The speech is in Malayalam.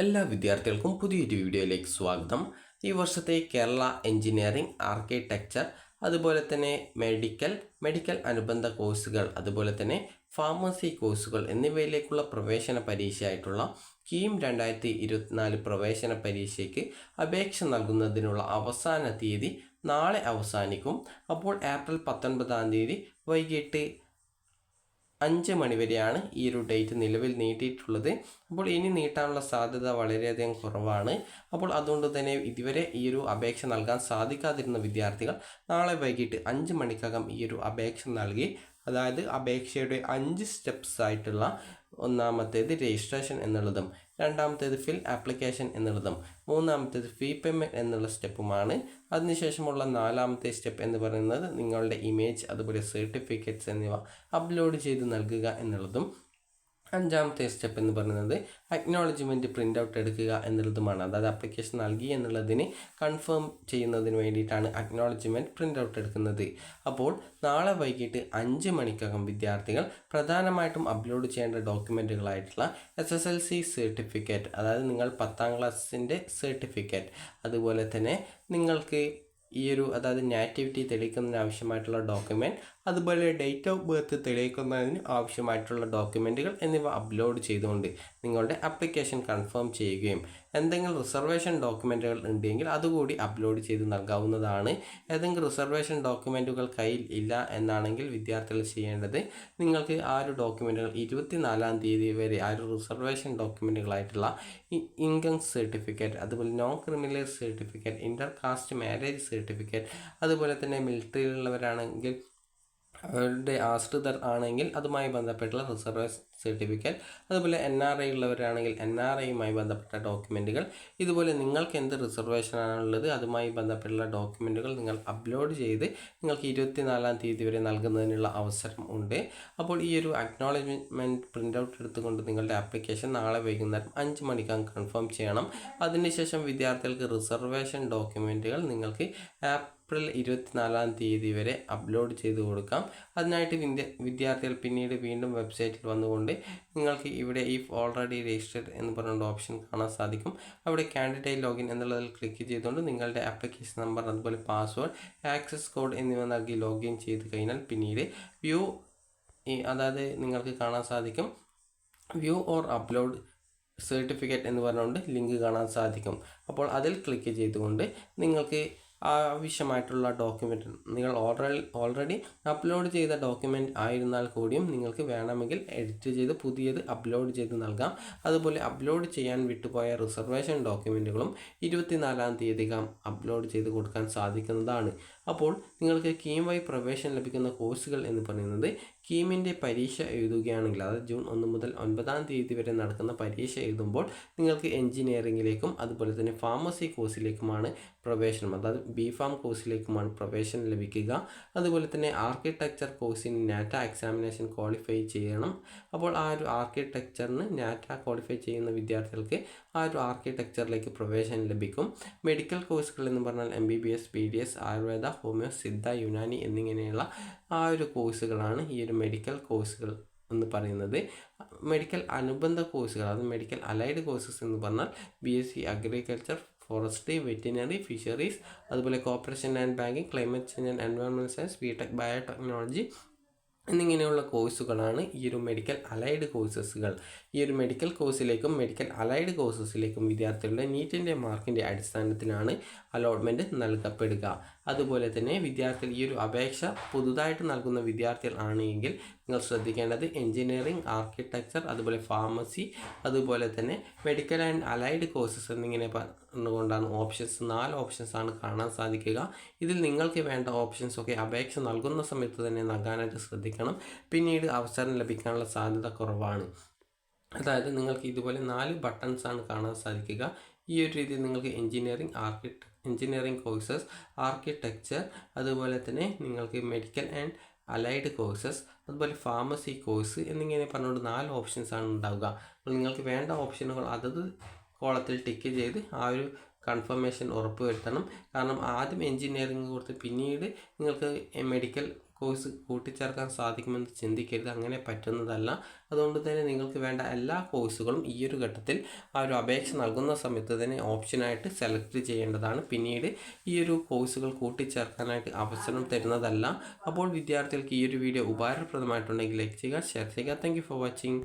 എല്ലാ വിദ്യാർത്ഥികൾക്കും പുതിയൊരു വീഡിയോയിലേക്ക് സ്വാഗതം. ഈ വർഷത്തെ കേരള എഞ്ചിനീയറിംഗ്, ആർക്കിടെക്ചർ, അതുപോലെ തന്നെ മെഡിക്കൽ അനുബന്ധ കോഴ്സുകൾ, അതുപോലെ തന്നെ ഫാർമസി കോഴ്സുകൾ എന്നിവയിലേക്കുള്ള പ്രവേശന പരീക്ഷയായിട്ടുള്ള കീം 2024 പ്രവേശന പരീക്ഷയ്ക്ക് അപേക്ഷ നൽകുന്നതിനുള്ള അവസാന തീയതി നാളെ അവസാനിക്കും. അപ്പോൾ ഏപ്രിൽ 19-ാം തീയതി വൈകിട്ട് 5 മണി വരെയാണ് ഈ ഒരു ഡേറ്റ് നിലവിൽ നീട്ടിയിട്ടുള്ളത്. അപ്പോൾ ഇനി നീട്ടാനുള്ള സാധ്യത വളരെയധികം കുറവാണ്. അപ്പോൾ അതുകൊണ്ട് തന്നെ ഇതുവരെ ഈ ഒരു അപേക്ഷ നൽകാൻ സാധിക്കാതിരുന്ന വിദ്യാർത്ഥികൾ നാളെ വൈകിട്ട് 5 മണിക്കകം ഈ ഒരു അപേക്ഷ നൽകി, അതായത് അപേക്ഷയുടെ 5 സ്റ്റെപ്സ് ആയിട്ടുള്ള ഒന്നാമത്തേത് രജിസ്ട്രേഷൻ എന്നുള്ളതും, രണ്ടാമത്തേത് ഫിൽ ആപ്ലിക്കേഷൻ എന്നുള്ളതും, മൂന്നാമത്തേത് ഫീ പേയ്മെൻറ്റ് എന്നുള്ള സ്റ്റെപ്പുമാണ്. അതിനുശേഷമുള്ള 4ാമത്തെ സ്റ്റെപ്പ് എന്ന് പറയുന്നത് നിങ്ങളുടെ ഇമേജ്, അതുപോലെ സർട്ടിഫിക്കറ്റ്സ് എന്നിവ അപ്ലോഡ് ചെയ്ത് നൽകുക എന്നുള്ളതും, 5ാമത്തെ സ്റ്റെപ്പ് എന്ന് പറയുന്നത് അക്നോളജ്മെൻറ്റ് പ്രിൻ്റ് ഔട്ട് എടുക്കുക എന്നുള്ളതുമാണ്. അതായത് ആപ്ലിക്കേഷൻ നൽകി എന്നുള്ളതിന് കൺഫേം ചെയ്യുന്നതിന് വേണ്ടിയിട്ടാണ് അക്നോളജ്മെൻറ്റ് പ്രിൻ്റ് ഔട്ട് എടുക്കുന്നത്. അപ്പോൾ നാളെ വൈകിട്ട് 5 മണിക്കകം വിദ്യാർത്ഥികൾ പ്രധാനമായിട്ടും അപ്ലോഡ് ചെയ്യേണ്ട ഡോക്യുമെൻറ്റുകളായിട്ടുള്ള SSLC സർട്ടിഫിക്കറ്റ്, അതായത് നിങ്ങൾ 10ാം ക്ലാസ്സിൻ്റെ സർട്ടിഫിക്കറ്റ്, അതുപോലെ തന്നെ നിങ്ങൾക്ക് അതായത് നാറ്റിവിറ്റി തെളിയിക്കുന്നതിന് ആവശ്യമായിട്ടുള്ള ഡോക്യുമെൻറ്റ്, അതുപോലെ ഡേറ്റ് ഓഫ് ബർത്ത് തെളിയിക്കുന്നതിന് ആവശ്യമായിട്ടുള്ള ഡോക്യുമെൻറ്റുകൾ എന്നിവ അപ്ലോഡ് ചെയ്തുകൊണ്ട് നിങ്ങളുടെ ആപ്ലിക്കേഷൻ കൺഫേം ചെയ്യുകയും എന്തെങ്കിലും റിസർവേഷൻ ഡോക്യുമെൻറ്റുകൾ ഉണ്ടെങ്കിൽ അതുകൂടി അപ്ലോഡ് ചെയ്ത് നൽകാവുന്നതാണ്. ഏതെങ്കിലും റിസർവേഷൻ ഡോക്യുമെൻറ്റുകൾ കയ്യിൽ ഇല്ല എന്നാണെങ്കിൽ വിദ്യാർത്ഥികൾ ചെയ്യേണ്ടത്, നിങ്ങൾക്ക് ആ ഒരു ഡോക്യുമെൻറ്റുകൾ 24-ാം തീയതി വരെ ആ ഒരു റിസർവേഷൻ ഡോക്യുമെൻറ്റുകളായിട്ടുള്ള ഇൻകം സർട്ടിഫിക്കറ്റ്, അതുപോലെ നോൺ ക്രിമിനൽ സർട്ടിഫിക്കറ്റ്, ഇൻ്റർ കാസ്റ്റ് മാരേജ് സർട്ടിഫിക്കറ്റ്, അതുപോലെ തന്നെ മിലിറ്ററിയിലുള്ളവരാണെങ്കിൽ അവരുടെ ആശ്രിതർ ആണെങ്കിൽ അതുമായി ബന്ധപ്പെട്ടുള്ള റിസർവേഷൻ സർട്ടിഫിക്കറ്റ്, അതുപോലെ NRI ഉള്ളവരാണെങ്കിൽ NRIയുമായി ബന്ധപ്പെട്ട ഡോക്യുമെൻറ്റുകൾ, ഇതുപോലെ നിങ്ങൾക്ക് എന്ത് റിസർവേഷനാണുള്ളത് അതുമായി ബന്ധപ്പെട്ടുള്ള ഡോക്യുമെൻറ്റുകൾ നിങ്ങൾ അപ്ലോഡ് ചെയ്ത് നിങ്ങൾക്ക് 24-ാം തീയതി വരെ നൽകുന്നതിനുള്ള അവസരം ഉണ്ട്. അപ്പോൾ ഈ ഒരു അക്നോളജ്മെൻറ്റ് പ്രിൻ്റ് ഔട്ട് എടുത്തുകൊണ്ട് നിങ്ങളുടെ ആപ്ലിക്കേഷൻ നാളെ വൈകുന്നേരം 5 മണിക്കകം കൺഫേം ചെയ്യണം. അതിനുശേഷം വിദ്യാർത്ഥികൾക്ക് റിസർവേഷൻ ഡോക്യുമെൻറ്റുകൾ നിങ്ങൾക്ക് ഏപ്രിൽ 24-ാം തീയതി വരെ അപ്ലോഡ് ചെയ്ത് കൊടുക്കാം. അതിനായിട്ട് വിദ്യാർത്ഥികൾ പിന്നീട് വീണ്ടും വെബ്സൈറ്റിൽ വന്നുകൊണ്ട് നിങ്ങൾക്ക് ഇവിടെ ഇഫ് ഓൾറെഡി രജിസ്റ്റർഡ് എന്ന് പറഞ്ഞുകൊണ്ട് ഓപ്ഷൻ കാണാൻ സാധിക്കും. അവിടെ കാൻഡിഡേറ്റ് ലോഗിൻ എന്നുള്ളതിൽ ക്ലിക്ക് ചെയ്തുകൊണ്ട് നിങ്ങളുടെ ആപ്ലിക്കേഷൻ നമ്പർ, അതുപോലെ പാസ്വേഡ്, ആക്സസ് കോഡ് എന്നിവ നൽകി ലോഗിൻ ചെയ്ത് കഴിഞ്ഞാൽ പിന്നീട് അതായത് നിങ്ങൾക്ക് കാണാൻ സാധിക്കും വ്യൂ ഓർ അപ്ലോഡ് സർട്ടിഫിക്കറ്റ് എന്ന് പറഞ്ഞുകൊണ്ട് ലിങ്ക് കാണാൻ സാധിക്കും. അപ്പോൾ അതിൽ ക്ലിക്ക് ചെയ്തുകൊണ്ട് നിങ്ങൾക്ക് ആവശ്യമായിട്ടുള്ള ഡോക്യുമെൻറ്റ്, നിങ്ങൾ ഓൾറെഡി അപ്ലോഡ് ചെയ്ത ഡോക്യുമെൻ്റ് ആയിരുന്നാൽ കൂടിയും നിങ്ങൾക്ക് വേണമെങ്കിൽ എഡിറ്റ് ചെയ്ത് പുതിയത് അപ്ലോഡ് ചെയ്ത് നൽകാം. അതുപോലെ അപ്ലോഡ് ചെയ്യാൻ വിട്ടുപോയ റിസർവേഷൻ ഡോക്യുമെൻറ്റുകളും 24-ാം തീയതിക്കകം അപ്ലോഡ് ചെയ്ത് കൊടുക്കാൻ സാധിക്കുന്നതാണ്. അപ്പോൾ നിങ്ങൾക്ക് കീം വഴി പ്രവേശനം ലഭിക്കുന്ന കോഴ്സുകൾ എന്ന് പറയുന്നത്, കീമിൻ്റെ പരീക്ഷ എഴുതുകയാണെങ്കിൽ, അതായത് ജൂൺ 1 മുതൽ 9-ാം തീയതി വരെ നടക്കുന്ന പരീക്ഷ എഴുതുമ്പോൾ നിങ്ങൾക്ക് എഞ്ചിനീയറിംഗിലേക്കും അതുപോലെ തന്നെ ഫാർമസി കോഴ്സിലേക്കുമാണ് പ്രവേശനം, അതായത് BPharm കോഴ്സിലേക്കുമാണ് പ്രവേശനം ലഭിക്കുക. അതുപോലെ തന്നെ ആർക്കിടെക്ചർ കോഴ്സിന് നാറ്റ എക്സാമിനേഷൻ ക്വാളിഫൈ ചെയ്യണം. അപ്പോൾ ആ ഒരു ആർക്കിടെക്ചറിന് നാറ്റ ക്വാളിഫൈ ചെയ്യുന്ന വിദ്യാർത്ഥികൾക്ക് ആ ഒരു ആർക്കിടെക്ചറിലേക്ക് പ്രവേശനം ലഭിക്കും. മെഡിക്കൽ കോഴ്സുകൾ എന്ന് പറഞ്ഞാൽ MBBS, BDS, Ayurveda, homeo, Siddha, Unani എന്നിങ്ങനെയുള്ള ആ ഒരു കോഴ്സുകളാണ് ഈ ഒരു മെഡിക്കൽ കോഴ്സുകൾ എന്ന് പറയുന്നത്. മെഡിക്കൽ അനുബന്ധ കോഴ്സുകൾ, അത് മെഡിക്കൽ അലൈഡ് കോഴ്സസ് എന്ന് പറഞ്ഞാൽ BSc agriculture, forestry, veterinary, fisheries, അതുപോലെ corporation and banking, climate change and environment science, BTech biotechnology എന്നിങ്ങനെയുള്ള കോഴ്സുകളാണ് ഈ ഒരു മെഡിക്കൽ അലൈഡ് കോഴ്സസുകൾ. ഈ ഒരു മെഡിക്കൽ കോഴ്സിലേക്കും മെഡിക്കൽ അലൈഡ് കോഴ്സസിലേക്കും വിദ്യാർത്ഥികളുടെ നീറ്റിൻ്റെ മാർക്കിൻ്റെ അടിസ്ഥാനത്തിലാണ് അലോട്ട്മെൻറ്റ് നൽകപ്പെടുക. അതുപോലെ തന്നെ വിദ്യാർത്ഥികൾ ഈ ഒരു അപേക്ഷ പുതുതായിട്ട് നൽകുന്ന വിദ്യാർത്ഥികൾ ആണെങ്കിൽ നിങ്ങൾ ശ്രദ്ധിക്കേണ്ടത് എഞ്ചിനീയറിംഗ്, ആർക്കിടെക്ചർ, അതുപോലെ ഫാർമസി, അതുപോലെ തന്നെ മെഡിക്കൽ ആൻഡ് അലൈഡ് കോഴ്സസ് എന്നിങ്ങനെ പറഞ്ഞുകൊണ്ടാണ് 4 ഓപ്ഷൻസാണ് കാണാൻ സാധിക്കുക. ഇതിൽ നിങ്ങൾക്ക് വേണ്ട ഓപ്ഷൻസൊക്കെ അപേക്ഷ നൽകുന്ന സമയത്ത് തന്നെ നൽകാനായിട്ട് ശ്രദ്ധിക്കണം. പിന്നീട് അവസരം ലഭിക്കാനുള്ള സാധ്യത കുറവാണ്. അതായത് നിങ്ങൾക്ക് ഇതുപോലെ 4 ബട്ടൺസാണ് കാണാൻ സാധിക്കുക. ഈ ഒരു രീതിയിൽ നിങ്ങൾക്ക് എഞ്ചിനീയറിംഗ് കോഴ്സസ്, ആർക്കിടെക്ചർ, അതുപോലെ തന്നെ നിങ്ങൾക്ക് മെഡിക്കൽ ആൻഡ് അലൈഡ് കോഴ്സസ്, അതുപോലെ ഫാർമസി കോഴ്സ് എന്നിങ്ങനെ പറഞ്ഞുകൊണ്ട് 4 ഓപ്ഷൻസാണ് ഉണ്ടാവുക. അപ്പോൾ നിങ്ങൾക്ക് വേണ്ട ഓപ്ഷനുകൾ അതത് കോളത്തിൽ ടിക്ക് ചെയ്ത് ആ ഒരു കൺഫർമേഷൻ ഉറപ്പ് വരുത്തണം. കാരണം ആദ്യം എഞ്ചിനീയറിംഗ് കൊടുത്ത് പിന്നീട് നിങ്ങൾക്ക് മെഡിക്കൽ കോഴ്സ് കൂട്ടിച്ചേർക്കാൻ സാധിക്കുമെന്ന് ചിന്തിക്കരുത്. അങ്ങനെ പറ്റുന്നതല്ല. അതുകൊണ്ട് തന്നെ നിങ്ങൾക്ക് വേണ്ട എല്ലാ കോഴ്സുകളും ഈ ഒരു ഘട്ടത്തിൽ ആ ഒരു അപേക്ഷ നൽകുന്ന സമയത്ത് തന്നെ ഓപ്ഷനായിട്ട് സെലക്ട് ചെയ്യേണ്ടതാണ്. പിന്നീട് ഈ ഒരു കോഴ്സുകൾ കൂട്ടിച്ചേർക്കാനായിട്ട് അവസരം തരുന്നതല്ല. അപ്പോൾ വിദ്യാർത്ഥികൾക്ക് ഈ ഒരു വീഡിയോ ഉപകാരപ്രദമായിട്ടുണ്ടെങ്കിൽ ലൈക്ക് ചെയ്യുക, ഷെയർ ചെയ്യുക. Thank you for watching.